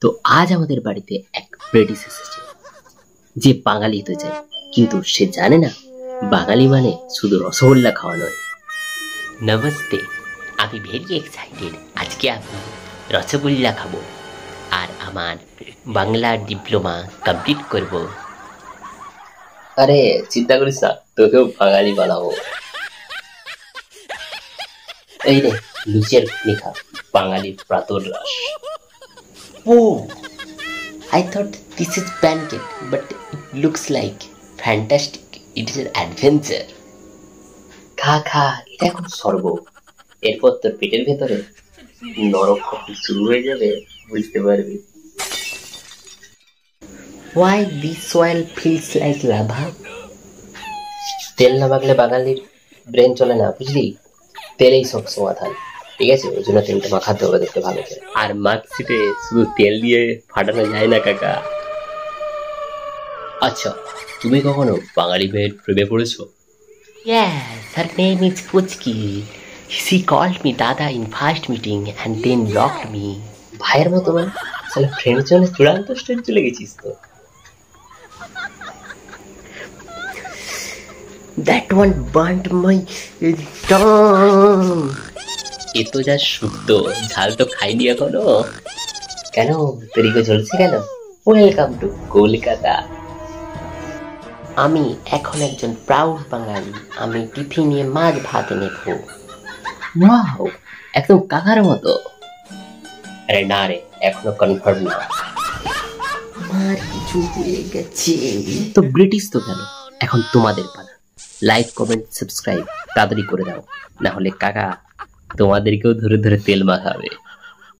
তো আজ আমাদের বাড়িতে এক ব্রিটিশ এসেছে, যে বাঙালি হতে চায়, কিন্তু সে জানে না বাঙালি মানে শুধু রসগোল্লা খাওয়া নয়। নমস্তে, আমি ভেরি এক্সাইটেড। আজকে আমি রসগোল্লা খাবো আর আমার বাংলা ডিপ্লোমা কমপ্লিট করব। আরে চিন্তা করিস না, তোকেও বাঙালি বানাবো। এই রে লুচির নিখা বাঙালির প্রাতর রস। Oh, I thought this is pancake, but it looks like fantastic. It is an adventure. খা খা, এটা এখন স্বর্গ। এরপর তোর পেটের ভেতরে নরক শুরু হয়ে যাবে, বুঝতে পারবি। Why this soil feels like lava? তেল না মাখলে বাঙালির ব্রেন চলে না, বুঝলি? তেলেই সব সমাধান। ঠিক আছে, ওই জন্য তেলটা মাখাতে হবে, দেখতে ভালো করে। আর মার্কশিটে শুধু তেল দিয়ে ফাটানো যায় না কাকা। আচ্ছা, তুমি কখনো বাঙালি মেয়ের প্রেমে পড়েছো? Yes, her name is Puchki. She called me Dada in first meeting and then blocked me. ভাইয়ের মতো মানে সালা ফ্রেন্ড জন্য চূড়ান্ত স্টেজ চলে গেছিস তো। That one burnt my tongue. এ তো যা শুদ্ধ, ঝাল তো খাইনি এখনো। কেন তরিকে চলছে কেন? Welcome to Kolkata. আমি এখন একজন প্রাউড বাঙালি। আমি টিফিনে মাছ ভাত নেব। ওয়াও, একদম কাকার মতো। আরে না রে, এখনো কনফার্ম না। আমার কিছু হয়ে গেছে। তো ব্রিটিশ তো কেন, এখন তোমাদের পালা। লাইক কমেন্ট সাবস্ক্রাইব তাড়াতাড়ি করে দাও, না হলে কাকা তোমাদেরকেও ধরে ধরে তেল মাখাবে।